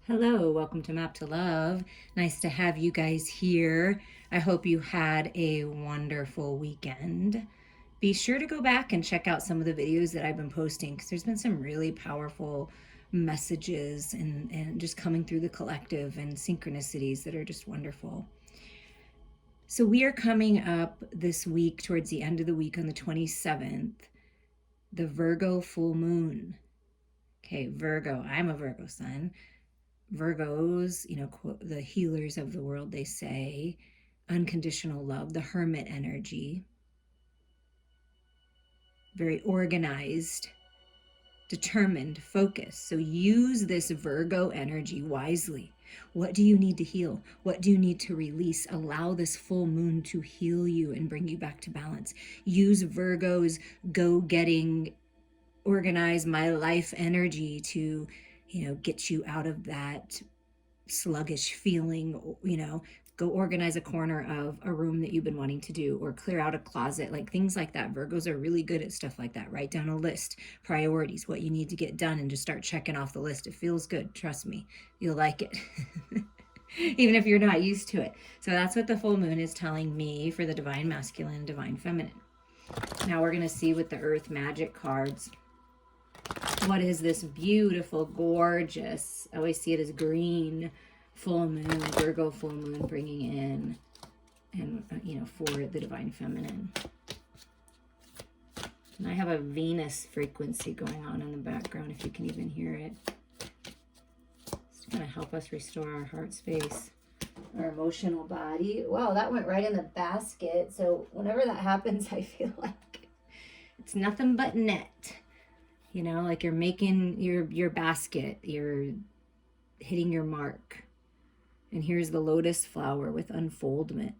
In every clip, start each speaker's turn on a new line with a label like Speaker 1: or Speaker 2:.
Speaker 1: Hello, welcome to Map to Love. Nice to have you guys here. I hope you had a wonderful weekend. Be sure to go back and check out some of the videos that I've been posting because there's been some really powerful messages and just coming through the collective and synchronicities that are just wonderful. So, we are coming up this week, towards the end of the week on the 27th, the Virgo full moon. Okay, Virgo, I'm a Virgo sun. Virgos, quote, the healers of the world, they say, unconditional love, the hermit energy, very organized, determined, focused. So use this Virgo energy wisely. What do you need to heal? What do you need to release? Allow this full moon to heal you and bring you back to balance. Use Virgo's go-getting, organize my life energy to get you out of that sluggish feeling. Go organize a corner of a room that you've been wanting to do, or clear out a closet, like things like that. Virgos are really good at stuff like that. Write down a list, priorities, what you need to get done, and just start checking off the list. It feels good, trust me, you'll like it. Even if you're not used to it. So that's what the full moon is telling me for the divine masculine and divine feminine. Now we're going to see with the earth magic cards, what is this beautiful, gorgeous, I always see it as green, full moon, Virgo full moon, bringing in, and for the divine feminine. And I have a Venus frequency going on in the background, if you can even hear it. It's going to help us restore our heart space, our emotional body. Wow, that went right in the basket. So whenever that happens, I feel like it's nothing but net. Like you're making your basket, you're hitting your mark. And here's the lotus flower with unfoldment.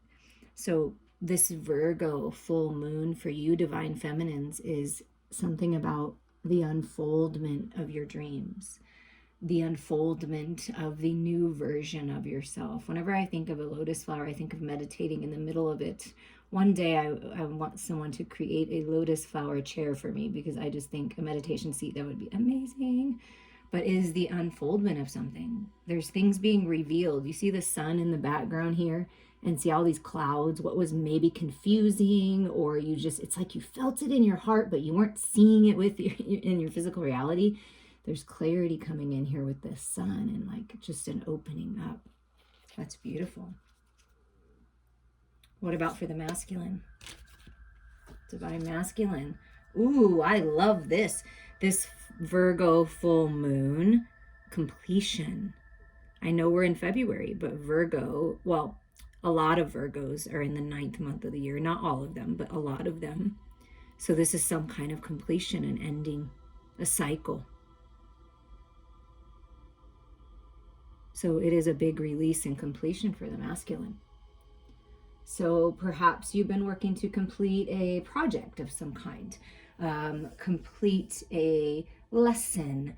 Speaker 1: So this Virgo full moon for you divine feminines is something about the unfoldment of your dreams, the unfoldment of the new version of yourself. Whenever I think of a lotus flower, I think of meditating in the middle of it. One day I want someone to create a lotus flower chair for me, because I just think a meditation seat, that would be amazing. But is the unfoldment of something. There's things being revealed. You see the sun in the background here, and see all these clouds. What was maybe confusing, or it's like you felt it in your heart, but you weren't seeing it in your physical reality. There's clarity coming in here with this sun, and like just an opening up. That's beautiful. What about for the masculine? Divine masculine. Ooh, I love this. This Virgo full moon, completion. I know we're in February, but Virgo, well, a lot of Virgos are in the 9th month of the year. Not all of them, but a lot of them. So this is some kind of completion and ending, a cycle. So it is a big release and completion for the masculine. So perhaps you've been working to complete a project of some kind, complete a lesson,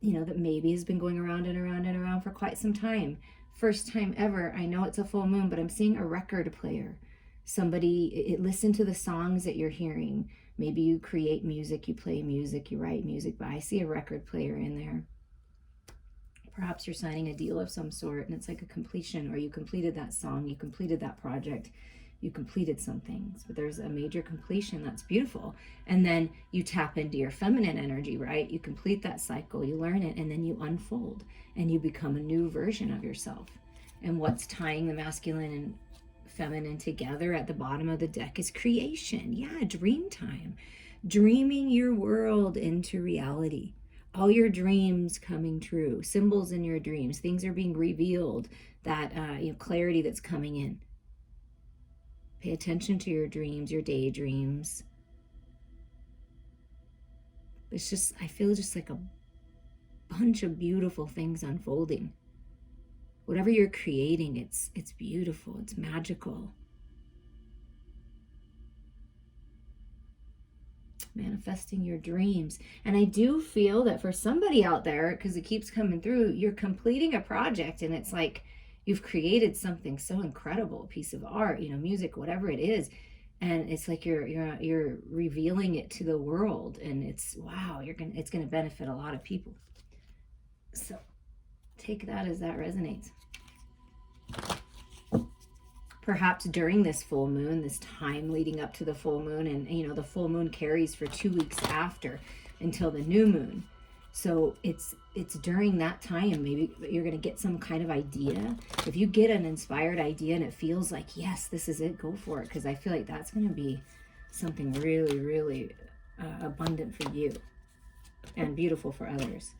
Speaker 1: that maybe has been going around and around and around for quite some time. First time ever, I know it's a full moon, but I'm seeing a record player. Somebody, listen to the songs that you're hearing. Maybe you create music, you play music, you write music, but I see a record player in there. Perhaps you're signing a deal of some sort, and it's like a completion, or you completed that song, you completed that project, you completed some things, but there's a major completion. That's beautiful. And then you tap into your feminine energy, right? You complete that cycle, you learn it, and then you unfold, and you become a new version of yourself. And what's tying the masculine and feminine together at the bottom of the deck is creation. Yeah, dream time. Dreaming your world into reality. All your dreams coming true, symbols in your dreams, things are being revealed, that clarity that's coming in. Pay attention to your dreams, your daydreams. It's just, I feel just like a bunch of beautiful things unfolding. Whatever you're creating, it's beautiful, it's magical. Manifesting your dreams. And I do feel that for somebody out there, because it keeps coming through, you're completing a project, and it's like you've created something so incredible, a piece of art, music, whatever it is, and it's like you're revealing it to the world, and it's wow, it's going to benefit a lot of people. So take that as that resonates. Perhaps during this full moon, this time leading up to the full moon, and you know, the full moon carries for 2 weeks after until the new moon. So it's during that time, maybe you're going to get some kind of idea. If you get an inspired idea and it feels like, yes, this is it, go for it. Because I feel like that's going to be something really, really abundant for you and beautiful for others.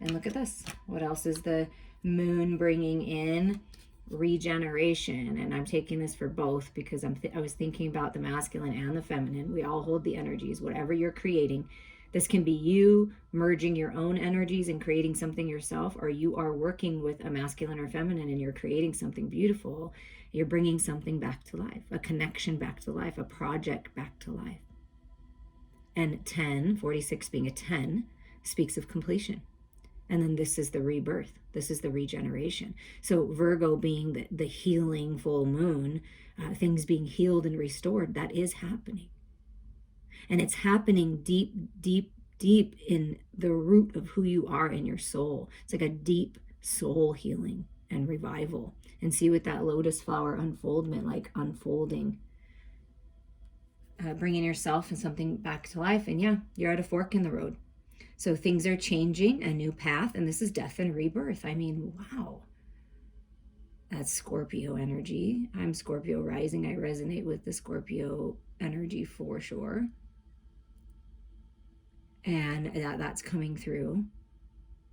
Speaker 1: And look at this. What else is the moon bringing in? Regeneration. And I'm taking this for both because I was thinking about the masculine and the feminine. We all hold the energies, whatever you're creating. This can be you merging your own energies and creating something yourself, or you are working with a masculine or feminine and you're creating something beautiful. You're bringing something back to life, a connection back to life, a project back to life. And 46 being a 10, speaks of completion. And then this is the rebirth. This is the regeneration. So Virgo being the healing full moon, things being healed and restored, that is happening. And it's happening deep, deep, deep in the root of who you are in your soul. It's like a deep soul healing and revival. And see with that lotus flower unfoldment, like unfolding, bringing yourself and something back to life. And yeah, you're at a fork in the road. So things are changing, a new path, and this is death and rebirth. I mean, wow. That's Scorpio energy. I'm Scorpio rising. I resonate with the Scorpio energy for sure. And that's coming through.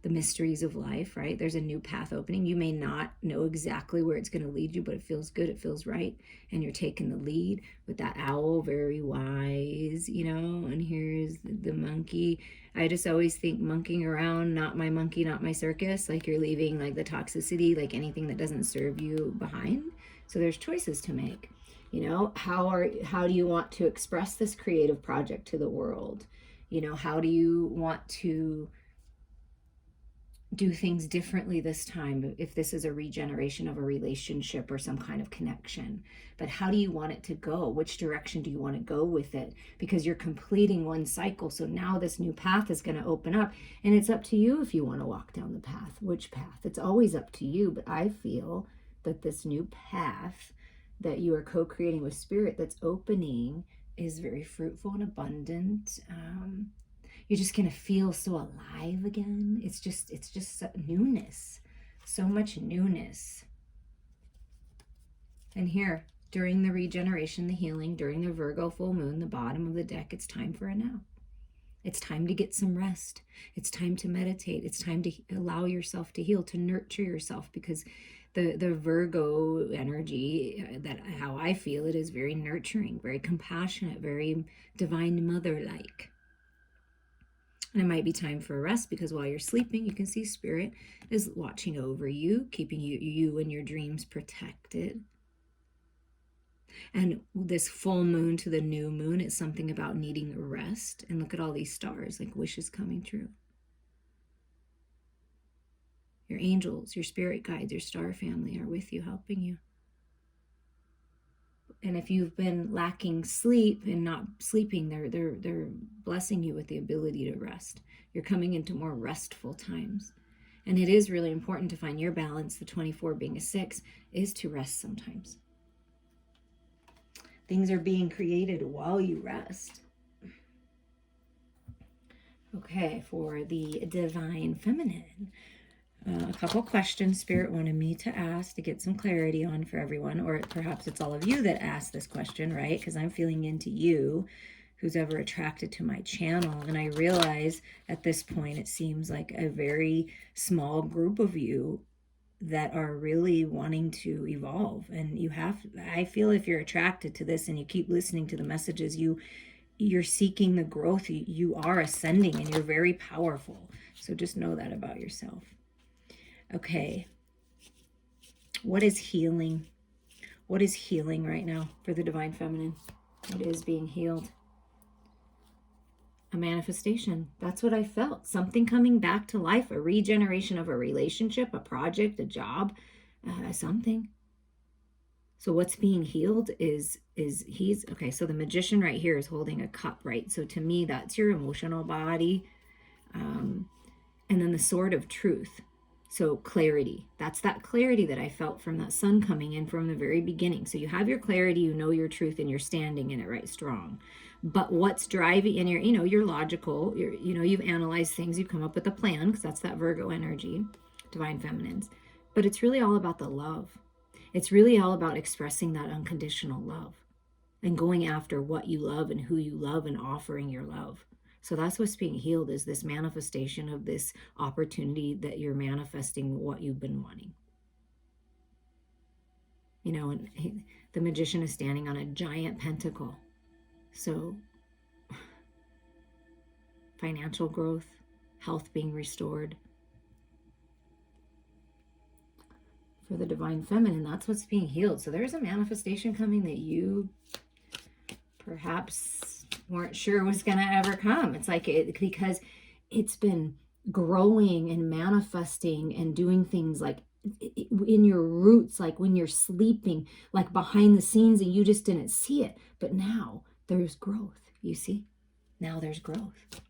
Speaker 1: The mysteries of life, right? There's a new path opening. You may not know exactly where it's going to lead you, but it feels good. It feels right. And you're taking the lead with that owl, very wise, you know, and here's the monkey. I just always think monkeying around, not my monkey, not my circus. Like you're leaving like the toxicity, like anything that doesn't serve you behind. So there's choices to make. You know, how do you want to express this creative project to the world? You know, how do you want to do things differently this time, if this is a regeneration of a relationship or some kind of connection? But how do you want it to go? Which direction do you want to go with it? Because you're completing one cycle. So now this new path is going to open up, and it's up to you if you want to walk down the path. Which path? It's always up to you. But I feel that this new path that you are co-creating with spirit that's opening is very fruitful and abundant. You're just going to feel so alive again. It's just newness, so much newness. And here, during the regeneration, the healing, during the Virgo full moon, the bottom of the deck, it's time for a nap. It's time to get some rest. It's time to meditate. It's time to allow yourself to heal, to nurture yourself, because the Virgo energy, that how I feel it, is very nurturing, very compassionate, very divine mother-like. And it might be time for a rest, because while you're sleeping, you can see spirit is watching over you, keeping you and your dreams protected. And this full moon to the new moon is something about needing rest. And look at all these stars, like wishes coming true. Your angels, your spirit guides, your star family are with you, helping you. And if you've been lacking sleep and not sleeping, they're blessing you with the ability to rest. You're coming into more restful times. And it is really important to find your balance. The 24 being a 6 is to rest sometimes. Things are being created while you rest. Okay, for the divine feminine. A couple questions Spirit wanted me to ask to get some clarity on for everyone, or perhaps it's all of you that asked this question, right? Because I'm feeling into you, who's ever attracted to my channel. And I realize at this point, it seems like a very small group of you that are really wanting to evolve. And I feel if you're attracted to this and you keep listening to the messages, you're seeking the growth. You are ascending and you're very powerful. So just know that about yourself. Okay. What is healing? What is healing right now for the divine feminine? What is being healed? A manifestation. That's what I felt. Something coming back to life, a regeneration of a relationship, a project, a job, something. So what's being healed is okay. So the magician right here is holding a cup, right? So to me, that's your emotional body. And then the sword of truth. So clarity. That's that clarity that I felt from that sun coming in from the very beginning. So you have your clarity, you know your truth, and you're standing in it right strong. But what's driving, and you're logical, you've analyzed things, you've come up with a plan, because that's that Virgo energy, divine feminines. But it's really all about the love. It's really all about expressing that unconditional love and going after what you love and who you love and offering your love. So that's what's being healed, is this manifestation of this opportunity that you're manifesting what you've been wanting. And the magician is standing on a giant pentacle. So financial growth, health being restored. For the divine feminine, that's what's being healed. So there's a manifestation coming that you perhaps weren't sure was going to ever come. It's like because it's been growing and manifesting and doing things like in your roots, like when you're sleeping, like behind the scenes, and you just didn't see it. But now there's growth, you see? Now there's growth.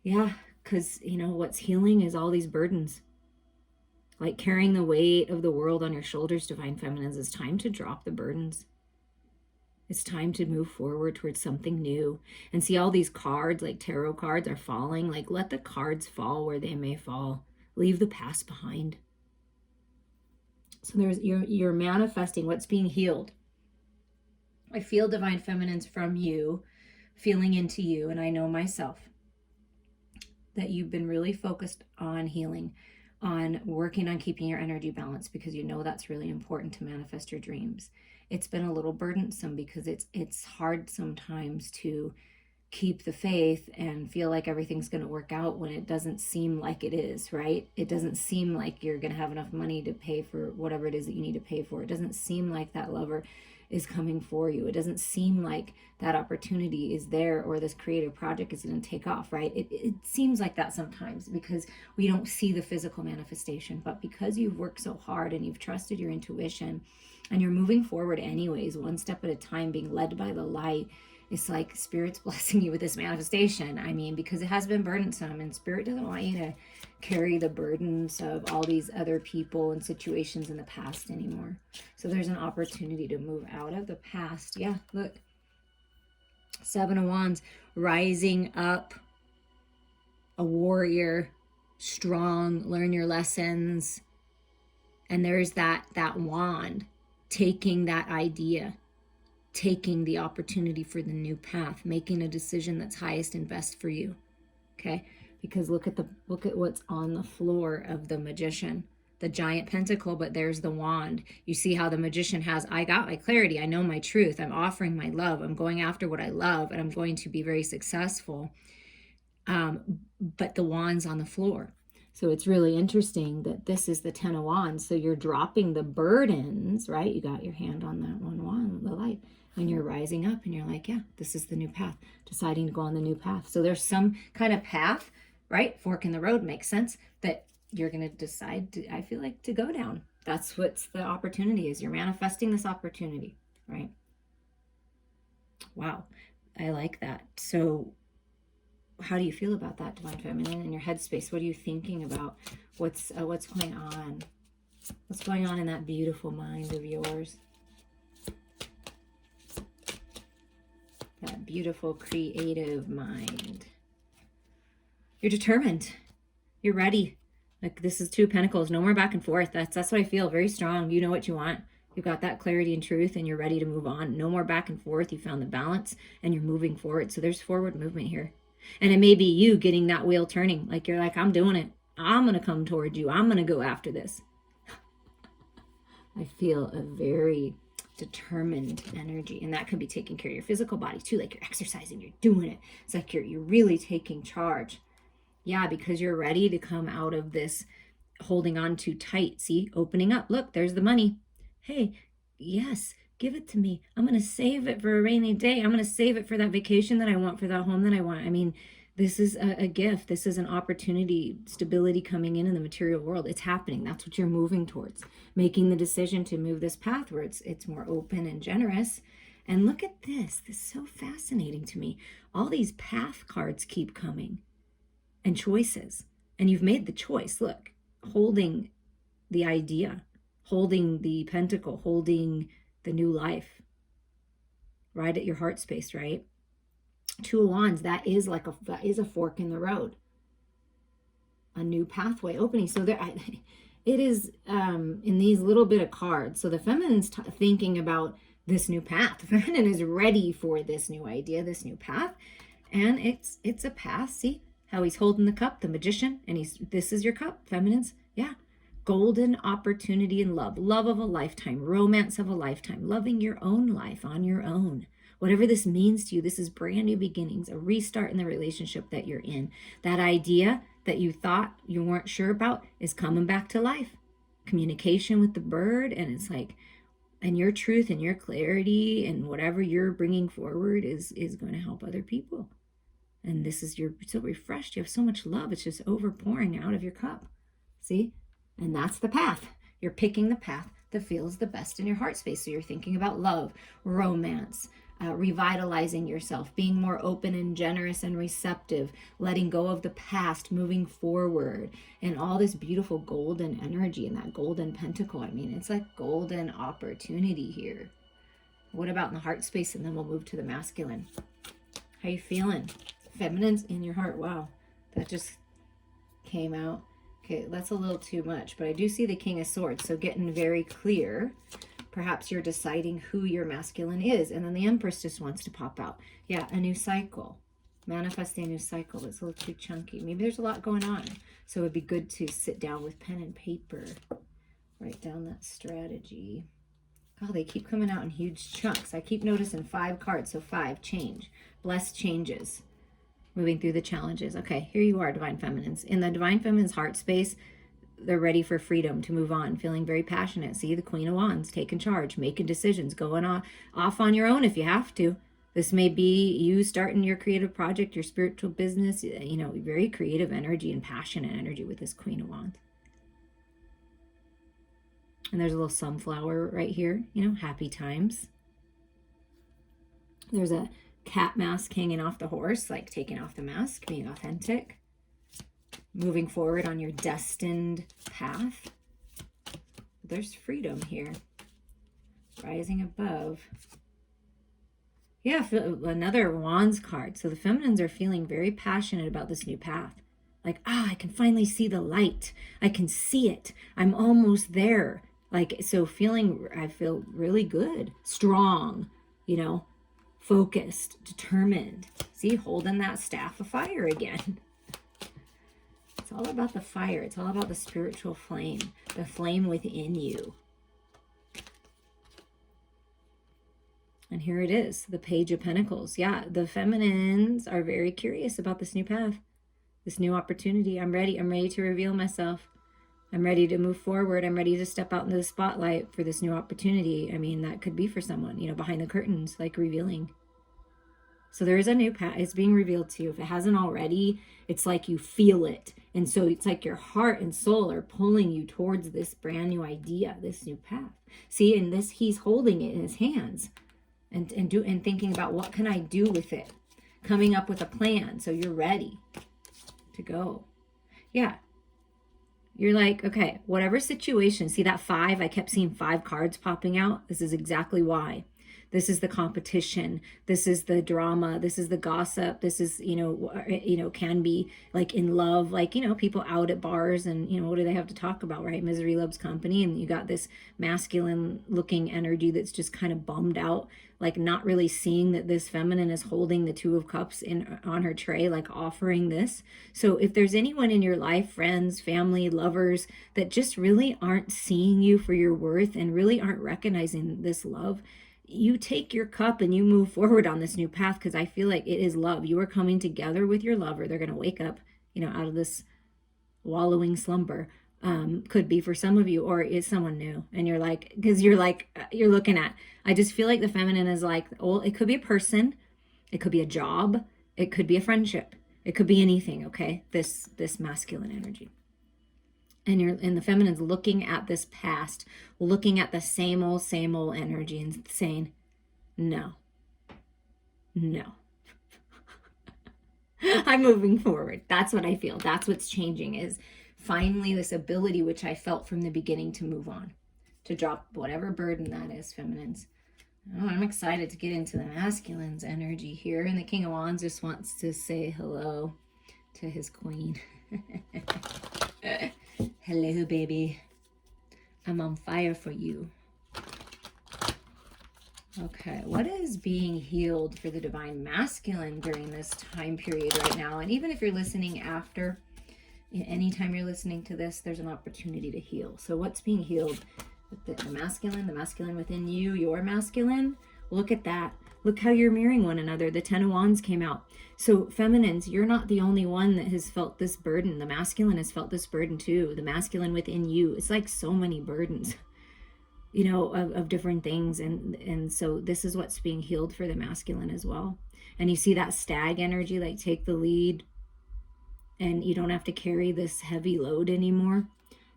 Speaker 1: Yeah, because, what's healing is all these burdens. Like carrying the weight of the world on your shoulders, divine feminines. It's time to drop the burdens. It's time to move forward towards something new. And see, all these cards, like tarot cards, are falling. Like, let the cards fall where they may fall. Leave the past behind. So you're manifesting what's being healed. I feel divine feminines from you, feeling into you, and I know myself that you've been really focused on healing, on working on keeping your energy balanced, because you know that's really important to manifest your dreams. It's been a little burdensome because it's hard sometimes to keep the faith and feel like everything's going to work out when it doesn't seem like it is, right? It doesn't seem like you're going to have enough money to pay for whatever it is that you need to pay for. It doesn't seem like that lover is coming for you. It doesn't seem like that opportunity is there, or this creative project is going to take off, right? It seems like that sometimes because we don't see the physical manifestation. But because you've worked so hard and you've trusted your intuition and you're moving forward anyways, one step at a time, being led by the light, it's like Spirit's blessing you with this manifestation. I mean, because it has been burdensome, and Spirit doesn't want you to carry the burdens of all these other people and situations in the past anymore. So there's an opportunity to move out of the past. Yeah, look. 7 of Wands, rising up, a warrior, strong, learn your lessons. And there's that wand, taking that idea, taking the opportunity for the new path, making a decision that's highest and best for you. Okay? Because look at what's on the floor of the magician. The giant pentacle, but there's the wand. You see how the magician has, I got my clarity, I know my truth, I'm offering my love, I'm going after what I love, and I'm going to be very successful. But the wand's on the floor. So it's really interesting that this is the 10 of Wands. So you're dropping the burdens, right? You got your hand on that one wand, the light, and you're rising up and you're like, yeah, this is the new path, deciding to go on the new path. So there's some kind of path, right? Fork in the road makes sense that you're going to decide to, I feel like, to go down. That's what's the opportunity is. You're manifesting this opportunity, right? Wow. I like that. So how do you feel about that, divine feminine, in your headspace? What are you thinking about? What's going on? What's going on in that beautiful mind of yours? That beautiful, creative mind. You're determined. You're ready. Like, this is 2 of Pentacles. No more back and forth. That's what I feel. Very strong. You know what you want. You've got that clarity and truth, and you're ready to move on. No more back and forth. You found the balance, and you're moving forward. So there's forward movement here. And it may be you getting that wheel turning. Like, you're like, I'm doing it. I'm going to come towards you. I'm going to go after this. I feel a very determined energy, and that could be taking care of your physical body too. Like, you're exercising, you're doing it. It's like you're really taking charge. Yeah, because you're ready to come out of this holding on too tight. See, opening up. Look, there's the money. Hey, yes, give it to me. I'm going to save it for a rainy day. I'm going to save it for that vacation that I want, for that home that I want. I mean, this is a gift. This is an opportunity, stability coming in the material world. It's happening. That's what you're moving towards. Making the decision to move this path where it's more open and generous. And look at this. This is so fascinating to me. All these path cards keep coming and choices. And you've made the choice. Look, holding the idea, holding the pentacle, holding the new life right at your heart space, right? Two of Wands, that is a fork in the road. A new pathway opening. So there, it is in these little bit of cards. So the feminine's thinking about this new path. The feminine is ready for this new idea, this new path. And it's a path. See how he's holding the cup, the magician, and this is your cup, feminines. Yeah. Golden opportunity and love of a lifetime, romance of a lifetime, loving your own life on your own. Whatever this means to you, this is brand new beginnings, a restart in the relationship that you're in. That idea that you thought you weren't sure about is coming back to life. Communication with the bird, and it's like, and your truth and your clarity and whatever you're bringing forward is going to help other people. And this is, you're so refreshed. You have so much love. It's just overpouring out of your cup. See? And that's the path. You're picking the path that feels the best in your heart space. So you're thinking about love, romance, revitalizing yourself, being more open and generous and receptive, letting go of the past, moving forward, and all this beautiful golden energy and that golden pentacle. I mean, it's like golden opportunity here. What about in the heart space? And then we'll move to the masculine. How you feeling? Feminine's in your heart. Wow, that just came out. Okay, that's a little too much, but I do see the King of Swords, so getting very clear. Perhaps you're deciding who your masculine is, and then the Empress just wants to pop out. Yeah, a new cycle. Manifesting a new cycle. It's a little too chunky. Maybe there's a lot going on, so it would be good to sit down with pen and paper. Write down that strategy. Oh, they keep coming out in huge chunks. I keep noticing 5 cards, so 5, change. Blessed changes. Moving through the challenges. Okay, here you are, Divine Feminines. In the Divine Feminine's heart space, they're ready for freedom, to move on, feeling very passionate. See, the Queen of Wands, taking charge, making decisions, going off on your own if you have to. This may be you starting your creative project, your spiritual business, you know, very creative energy and passionate energy with this Queen of Wands. And there's a little sunflower right here, you know, happy times. There's a cat mask hanging off the horse, like taking off the mask, being authentic, moving forward on your destined path. There's freedom here, rising above. Yeah, another Wands card. So the feminines are feeling very passionate about this new path. Like, I can finally see the light. I can see it. I'm almost there. Like, so I feel really good, strong, you know, focused, determined. See, holding that staff of fire again. It's all about the fire. It's all about the spiritual flame, the flame within you. And here it is, the Page of Pentacles. Yeah, the feminines are very curious about this new path, this new opportunity. I'm ready. I'm ready to reveal myself. I'm ready to move forward. I'm ready to step out into the spotlight for this new opportunity. I mean, that could be for someone, you know, behind the curtains, like revealing. So there is a new path. It's being revealed to you. If it hasn't already, it's like you feel it. And so it's like your heart and soul are pulling you towards this brand new idea, this new path. See, in this, he's holding it in his hands and thinking about, what can I do with it? Coming up with a plan. So you're ready to go. Yeah. You're like, okay, whatever situation, see that 5, I kept seeing 5 cards popping out. This is exactly why. This is the competition. This is the drama. This is the gossip. This is, can be like in love, like, people out at bars and, what do they have to talk about, right? Misery loves company. And you got this masculine looking energy that's just kind of bummed out, like not really seeing that this feminine is holding the 2 of Cups on her tray, like offering this. So if there's anyone in your life, friends, family, lovers, that just really aren't seeing you for your worth and really aren't recognizing this love, you take your cup and you move forward on this new path, because I feel like it is love. You are coming together with your lover. They're going to wake up, out of this wallowing slumber. Could be for some of you, or is someone new. And you're like, because you're looking at, I just feel like the feminine is like, well, it could be a person. It could be a job. It could be a friendship. It could be anything. Okay. This masculine energy. And the feminine's looking at this past, looking at the same old energy and saying, no, no. I'm moving forward. That's what I feel. That's what's changing, is finally this ability, which I felt from the beginning, to move on, to drop whatever burden that is, feminines. Oh, I'm excited to get into the masculine's energy here. And the King of Wands just wants to say hello to his queen. Hello, baby. I'm on fire for you. Okay, what is being healed for the divine masculine during this time period right now? And even if you're listening after, anytime you're listening to this, there's an opportunity to heal. So what's being healed? The masculine within you, your masculine. Look at that. Look how you're mirroring one another. The 10 of Wands came out. So feminines, you're not the only one that has felt this burden. The masculine has felt this burden too. The masculine within you. It's like so many burdens, you know, of different things. And so this is what's being healed for the masculine as well. And you see that stag energy, like take the lead, and you don't have to carry this heavy load anymore.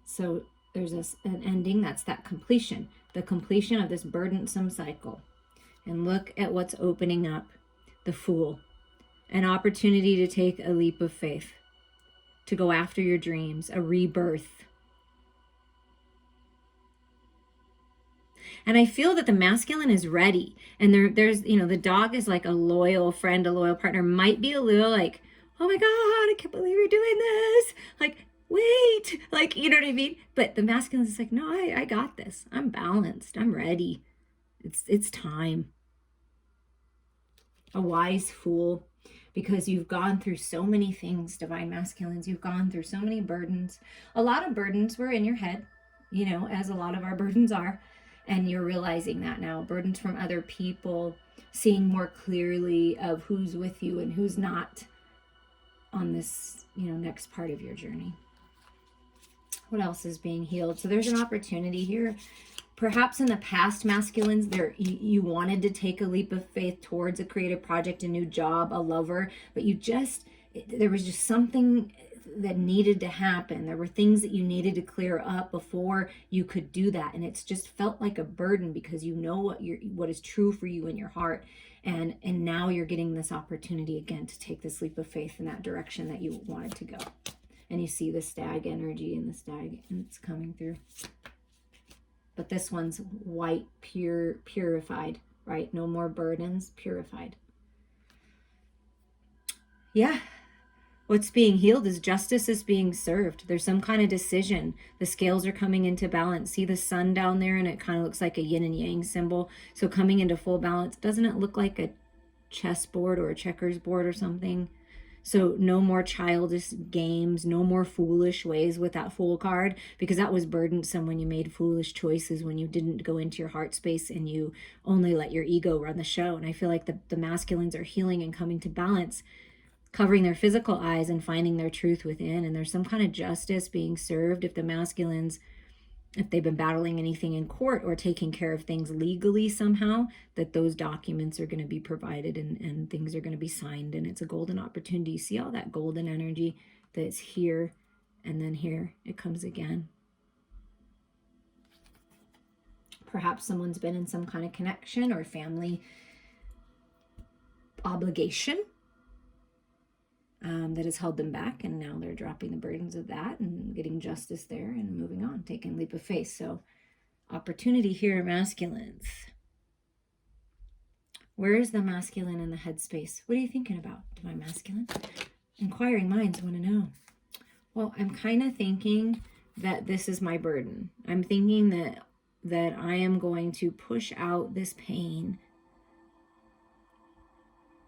Speaker 1: So there's an ending. That's that completion, the completion of this burdensome cycle. And look at what's opening up. The Fool, an opportunity to take a leap of faith, to go after your dreams, a rebirth. And I feel that the masculine is ready. And there's, you know, the dog is like a loyal friend, a loyal partner. Might be a little like, oh my God, I can't believe you're doing this. Like, wait, like, you know what I mean? But the masculine is like, no, I got this. I'm balanced. I'm ready. It's time. A wise fool, because you've gone through so many things, divine masculines. You've gone through so many burdens. A lot of burdens were in your head, you know, as a lot of our burdens are. And you're realizing that now. Burdens from other people, seeing more clearly of who's with you and who's not on this, you know, next part of your journey. What else is being healed? So there's an opportunity here. Perhaps in the past, masculines, you wanted to take a leap of faith towards a creative project, a new job, a lover, but there was just something that needed to happen. There were things that you needed to clear up before you could do that. And it's just felt like a burden, because you know what is true for you in your heart. And now you're getting this opportunity again to take this leap of faith in that direction that you wanted to go. And you see the stag energy and the stag, and it's coming through. But this one's white, pure, purified, right? No more burdens, purified. Yeah. What's being healed is justice is being served. There's some kind of decision. The scales are coming into balance. See the sun down there, and it kind of looks like a yin and yang symbol. So coming into full balance. Doesn't it look like a chessboard or a checkers board or something? So no more childish games, no more foolish ways with that Fool card, because that was burdensome when you made foolish choices, when you didn't go into your heart space and you only let your ego run the show. And I feel like the masculines are healing and coming to balance, covering their physical eyes and finding their truth within. And there's some kind of justice being served if the masculines, if they've been battling anything in court or taking care of things legally somehow, that those documents are going to be provided and things are going to be signed. And it's a golden opportunity. See all that golden energy that's here, and then here it comes again. Perhaps someone's been in some kind of connection or family obligation that has held them back, and now they're dropping the burdens of that and getting justice there and moving on, taking a leap of faith. So opportunity here, masculines. Where is the masculine in the headspace? What are you thinking about, divine masculine? Inquiring minds want to know. Well, I'm kind of thinking that this is my burden. I'm thinking that I am going to push out this pain,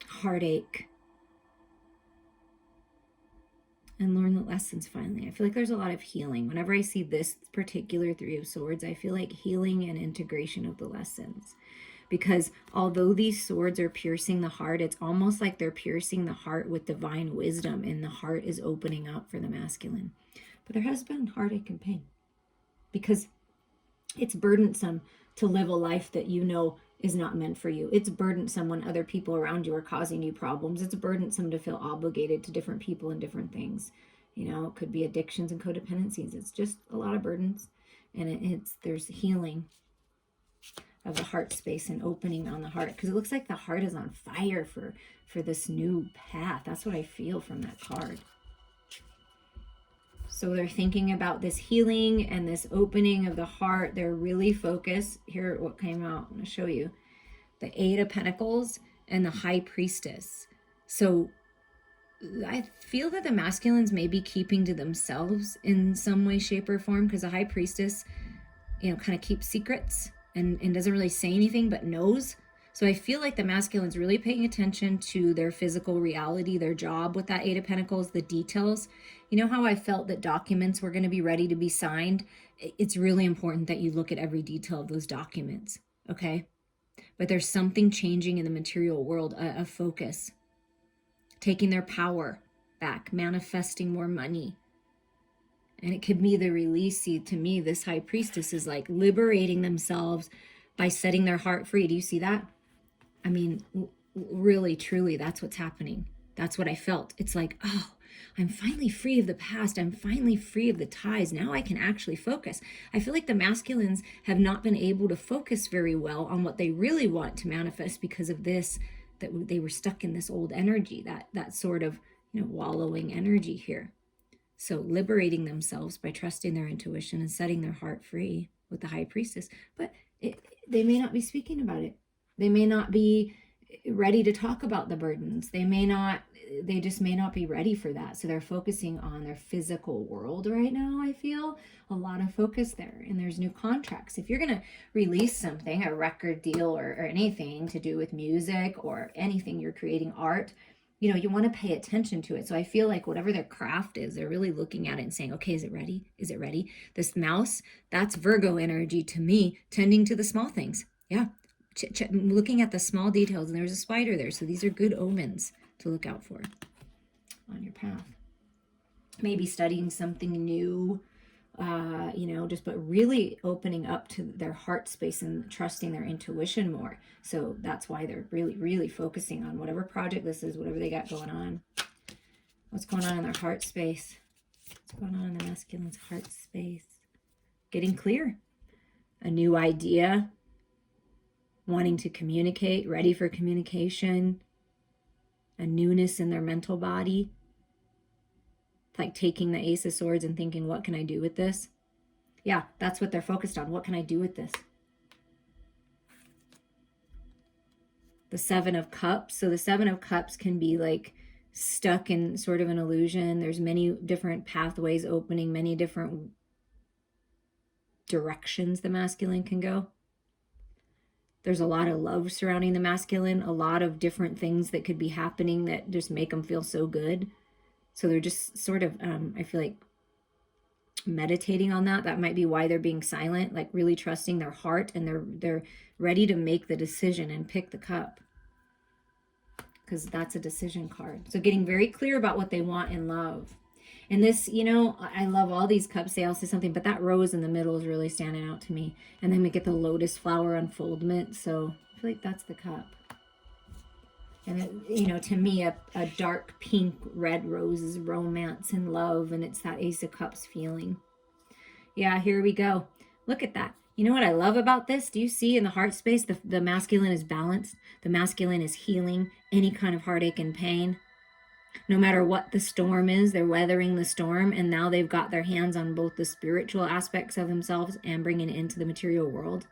Speaker 1: heartache, and learn the lessons finally. I feel like there's a lot of healing. Whenever I see this particular Three of Swords, I feel like healing and integration of the lessons. Because although these swords are piercing the heart, it's almost like they're piercing the heart with divine wisdom, and the heart is opening up for the masculine. But there has been heartache and pain, because it's burdensome to live a life that you know is not meant for you. It's burdensome when other people around you are causing you problems. It's burdensome to feel obligated to different people and different things. You know, it could be addictions and codependencies. It's just a lot of burdens, and there's healing. of the heart space and opening on the heart, because it looks like the heart is on fire for this new path. That's what I feel from that card. So they're thinking about this healing and this opening of the heart. They're really focused. Here, what came out, I'm going to show you. The Eight of Pentacles and the High Priestess. So I feel that the masculines may be keeping to themselves in some way, shape, or form, because the High Priestess, kind of keeps secrets and doesn't really say anything but knows. So I feel like the masculine's really paying attention to their physical reality, their job with that Eight of Pentacles, the details. You know how I felt that documents were going to be ready to be signed? It's really important that you look at every detail of those documents, okay? But there's something changing in the material world, a focus, taking their power back, manifesting more money. And it could be the release. See, to me, this High Priestess is like liberating themselves by setting their heart free. Do you see that? I mean, really, truly, that's what's happening. That's what I felt. It's like, oh, I'm finally free of the past. I'm finally free of the ties. Now I can actually focus. I feel like the masculines have not been able to focus very well on what they really want to manifest because of this, that they were stuck in this old energy, that sort of, wallowing energy here. So liberating themselves by trusting their intuition and setting their heart free with the High Priestess. But they may not be speaking about it. They may not be ready to talk about the burdens. They just may not be ready for that. So they're focusing on their physical world right now, I feel. A lot of focus there. And there's new contracts. If you're going to release something, a record deal or anything to do with music or anything you're creating, art, you want to pay attention to it. So I feel like whatever their craft is, they're really looking at it and saying, okay, is it ready? Is it ready? This mouse, that's Virgo energy to me, tending to the small things. Yeah. Looking at the small details, and there's a spider there. So these are good omens to look out for on your path. Maybe studying something new, but really opening up to their heart space and trusting their intuition more. So that's why they're really, really focusing on whatever project this is, whatever they got going on. What's going on in their heart space? What's going on in the masculine's heart space? Getting clear. A new idea. Wanting to communicate, ready for communication. A newness in their mental body. Like taking the Ace of Swords and thinking, what can I do with this? Yeah, that's what they're focused on. What can I do with this? The Seven of Cups. So the Seven of Cups can be like stuck in sort of an illusion. There's many different pathways opening, many different directions the masculine can go. There's a lot of love surrounding the masculine, a lot of different things that could be happening that just make them feel so good. So they're just sort of, I feel like, meditating on that. That might be why they're being silent, like really trusting their heart, and they're ready to make the decision and pick the cup, because that's a decision card. So getting very clear about what they want in love. And this, I love all these cups. They all say something, but that rose in the middle is really standing out to me. And then we get the lotus flower unfoldment. So I feel like that's the cup. And it, to me, a dark pink red rose is romance and love, and it's that Ace of Cups feeling. Yeah, here we go. Look at that. You know what I love about this? Do you see in the heart space, the masculine is balanced. The masculine is healing any kind of heartache and pain. No matter what the storm is, they're weathering the storm, and now they've got their hands on both the spiritual aspects of themselves and bringing it into the material world.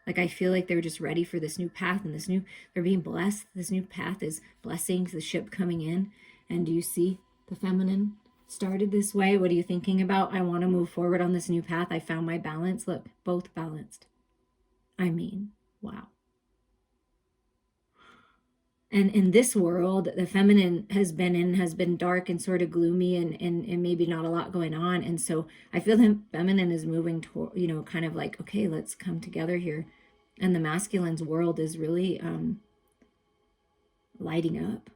Speaker 1: Like, I feel like they're just ready for this new path, and they're being blessed. This new path is blessings, the ship coming in. And do you see the feminine started this way? What are you thinking about? I want to move forward on this new path. I found my balance. Look, both balanced. I mean, wow. And in this world, the feminine has been dark and sort of gloomy and maybe not a lot going on. And so I feel the feminine is moving toward, kind of like, okay, let's come together here. And the masculine's world is really lighting up.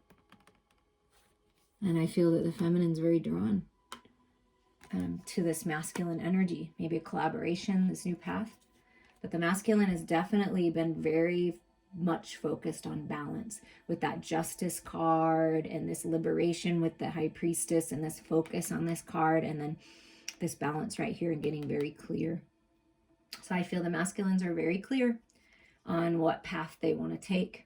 Speaker 1: And I feel that the feminine's very drawn to this masculine energy, maybe a collaboration, this new path. But the masculine has definitely been very much focused on balance with that Justice card and this liberation with the High Priestess and this focus on this card, and then this balance right here and getting very clear. So I feel the masculines are very clear. on what path they want to take.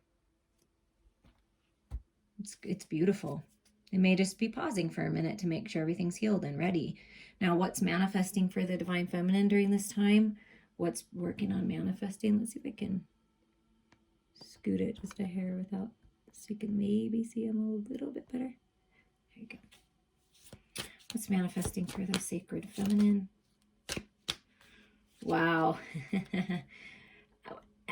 Speaker 1: It's beautiful. It may just be pausing for a minute to make sure everything's healed and ready. Now, what's manifesting for the Divine Feminine during this time? What's working on manifesting? Let's see if I can scoot it just a hair without, so you can maybe see them a little bit better. There you go. What's manifesting for the Sacred Feminine? Wow.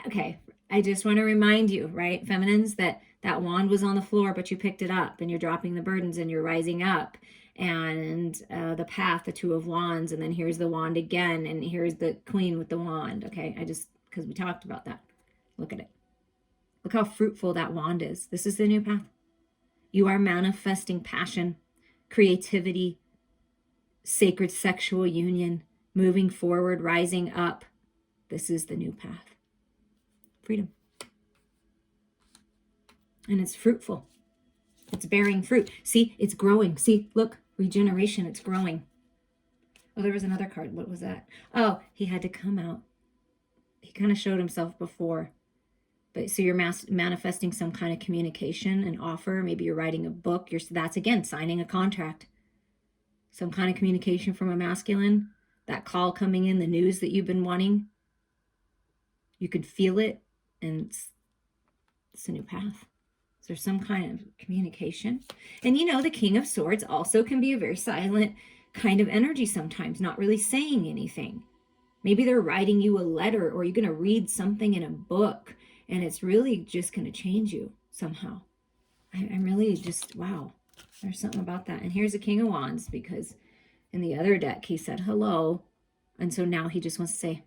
Speaker 1: Okay, I just want to remind you, right, feminines, that wand was on the floor, but you picked it up, and you're dropping the burdens, and you're rising up. And the path, the Two of Wands, and then here's the wand again, and here's the Queen with the wand. Okay, because we talked about that. Look at it. Look how fruitful that wand is. This is the new path. You are manifesting passion, creativity, sacred sexual union, moving forward, rising up. This is the new path. Freedom. And it's fruitful. It's bearing fruit. See, it's growing. See, look, regeneration, it's growing. Oh, there was another card. What was that? Oh, he had to come out. He kind of showed himself before. But so you're manifesting some kind of communication, an offer. Maybe you're writing a book. That's, again, signing a contract. Some kind of communication from a masculine. That call coming in, the news that you've been wanting. You could feel it, and it's a new path. So there's some kind of communication. And you know, the King of Swords also can be a very silent kind of energy sometimes, not really saying anything. Maybe they're writing you a letter, or you're going to read something in a book, and it's really just going to change you somehow. I'm really just, wow, there's something about that. And here's the King of Wands, because in the other deck, he said hello. And so now he just wants to say,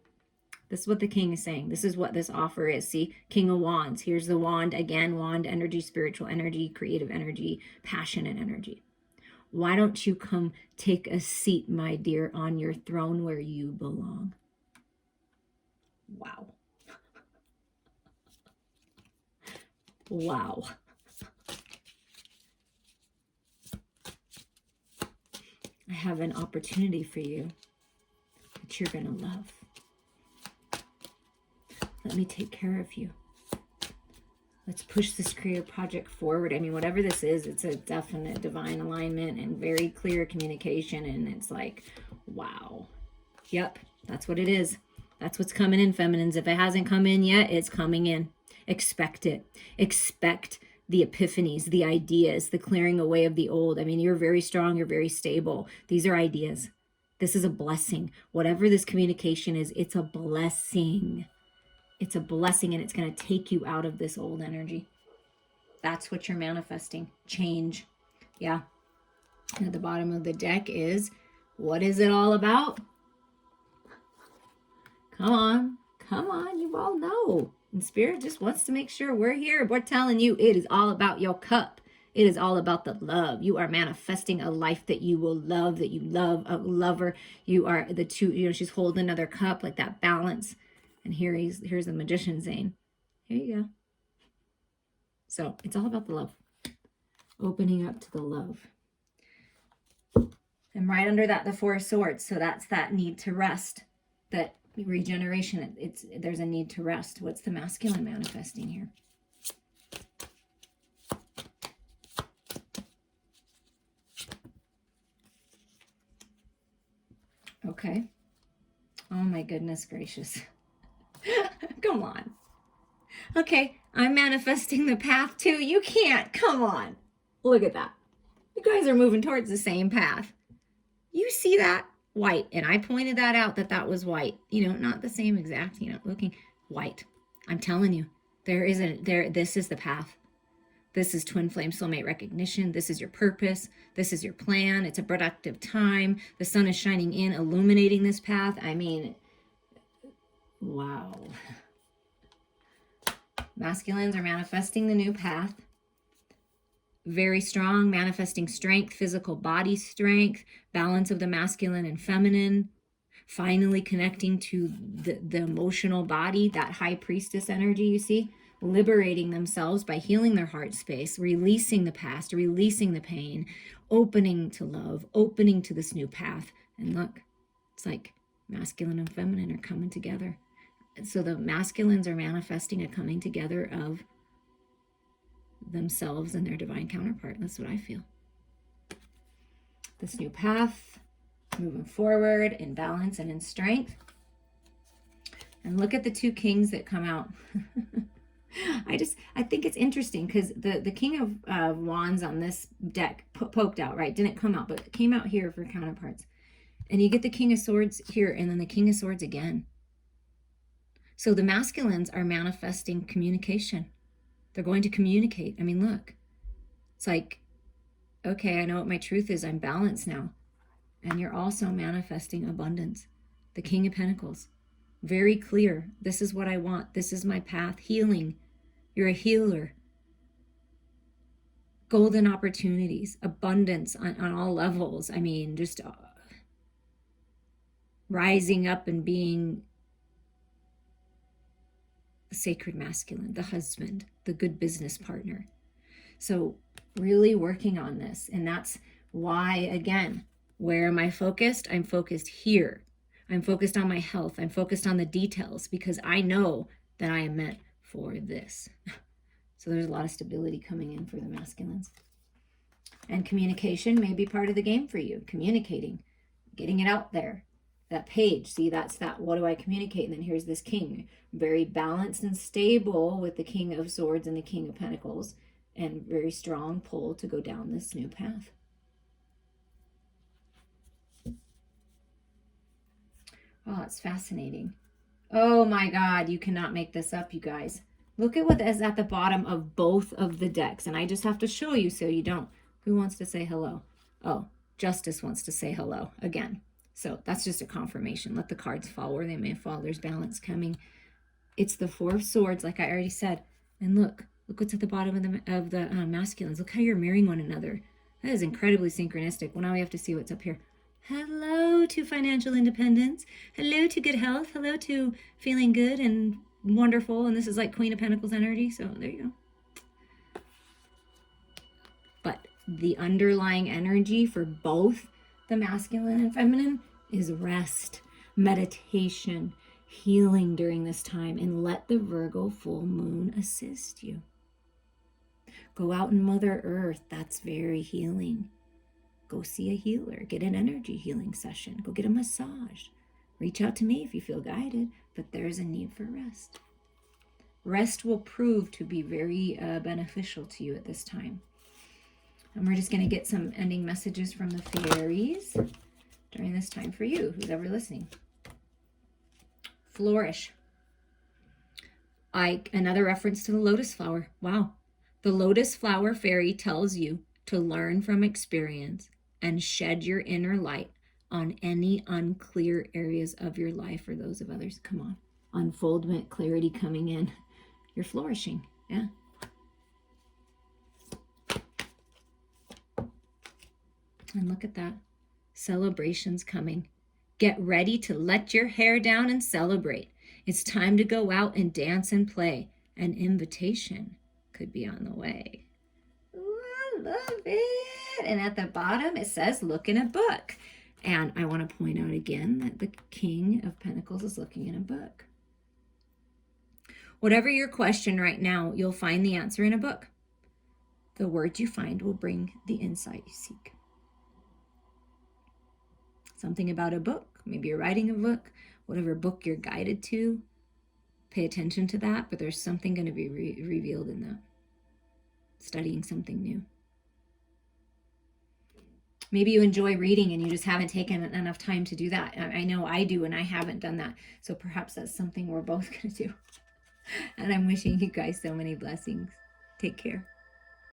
Speaker 1: this is what the king is saying. This is what this offer is. See, King of Wands. Here's the wand again. Wand energy, spiritual energy, creative energy, passionate energy. Why don't you come take a seat, my dear, on your throne where you belong? Wow. Wow. I have an opportunity for you that you're going to love. Let me take care of you. Let's push this creative project forward. I mean, whatever this is, it's a definite divine alignment and very clear communication. And it's like, wow. Yep, that's what it is. That's what's coming in, feminines. If it hasn't come in yet, it's coming in. Expect it. Expect the epiphanies, the ideas, the clearing away of the old. I mean, you're very strong. You're very stable. These are ideas. This is a blessing. Whatever this communication is, it's a blessing. It's a blessing, and it's going to take you out of this old energy. That's what you're manifesting. Change. Yeah. And at the bottom of the deck is, what is it all about? Come on. Come on. You all know. And Spirit just wants to make sure we're here. We're telling you it is all about your cup. It is all about the love. You are manifesting a life that you will love, that you love, a lover. You are the two, you know, she's holding another cup, like that balance. And here's the magician saying, here you go. So it's all about the love. Opening up to the love. And right under that, the Four of Swords. So that's that need to rest. That regeneration. There's a need to rest. What's the masculine manifesting here? Okay. Oh my goodness gracious. Come on. Okay, I'm manifesting the path too. You can't. Come on. Look at that. You guys are moving towards the same path. You see that? White. And I pointed that out, that was white. You know, not the same exact, you know, looking white. I'm telling you, this is the path. This is twin flame soulmate recognition. This is your purpose. This is your plan. It's a productive time. The sun is shining in, illuminating this path. I mean, wow. Masculines are manifesting the new path. Very strong, manifesting strength, physical body strength, balance of the masculine and feminine, finally connecting to the emotional body, that high priestess energy, you see, liberating themselves by healing their heart space, releasing the past, releasing the pain, opening to love, opening to this new path. And look, it's like masculine and feminine are coming together. So the masculines are manifesting a coming together of themselves and their divine counterpart. That's what I feel. This new path, moving forward in balance and in strength. And look at the two kings that come out. I think it's interesting because the King of Wands on this deck poked out, right? Didn't come out, but came out here for counterparts. And you get the King of Swords here and then the King of Swords again. So the masculines are manifesting communication. They're going to communicate. I mean, look. It's like, okay, I know what my truth is. I'm balanced now. And you're also manifesting abundance. The King of Pentacles. Very clear. This is what I want. This is my path. Healing. You're a healer. Golden opportunities. Abundance on all levels. I mean, just rising up and being the sacred masculine, the husband, the good business partner. So really working on this. And that's why, again, where am I focused? I'm focused here. I'm focused on my health. I'm focused on the details because I know that I am meant for this. So there's a lot of stability coming in for the masculines. And communication may be part of the game for you. Communicating, getting it out there. That page, see, that's that. What do I communicate? And then here's this king. Very balanced and stable with the King of Swords and the King of Pentacles. And very strong pull to go down this new path. Oh, it's fascinating. Oh my God, you cannot make this up, you guys. Look at what is at the bottom of both of the decks. And I just have to show you so you don't. Who wants to say hello? Oh, Justice wants to say hello again. So that's just a confirmation. Let the cards fall where they may fall. There's balance coming. It's the Four of Swords, like I already said. And look what's at the bottom of the masculines. Look how you're mirroring one another. That is incredibly synchronistic. Well, now we have to see what's up here. Hello to financial independence. Hello to good health. Hello to feeling good and wonderful. And this is like Queen of Pentacles energy. So there you go. But the underlying energy for both the masculine and feminine is rest, meditation, healing during this time. And let the Virgo full moon assist you. Go out in Mother Earth. That's very healing. Go see a healer. Get an energy healing session. Go get a massage. Reach out to me if you feel guided, but there's a need for rest. Rest will prove to be very beneficial to you at this time. And we're just going to get some ending messages from the fairies during this time for you, who's ever listening. Flourish. Another reference to the lotus flower. Wow. The lotus flower fairy tells you to learn from experience and shed your inner light on any unclear areas of your life or those of others. Come on. Unfoldment, clarity coming in. You're flourishing. Yeah. And look at that. Celebrations coming. Get ready to let your hair down and celebrate. It's time to go out and dance and play. An invitation could be on the way. Ooh, I love it. And at the bottom, it says, look in a book. And I want to point out again that the King of Pentacles is looking in a book. Whatever your question right now, you'll find the answer in a book. The words you find will bring the insight you seek. Something about a book. Maybe you're writing a book. Whatever book you're guided to, pay attention to that. But there's something going to be revealed in that. Studying something new. Maybe you enjoy reading and you just haven't taken enough time to do that. I know I do, and I haven't done that. So perhaps that's something we're both going to do. And I'm wishing you guys so many blessings. Take care.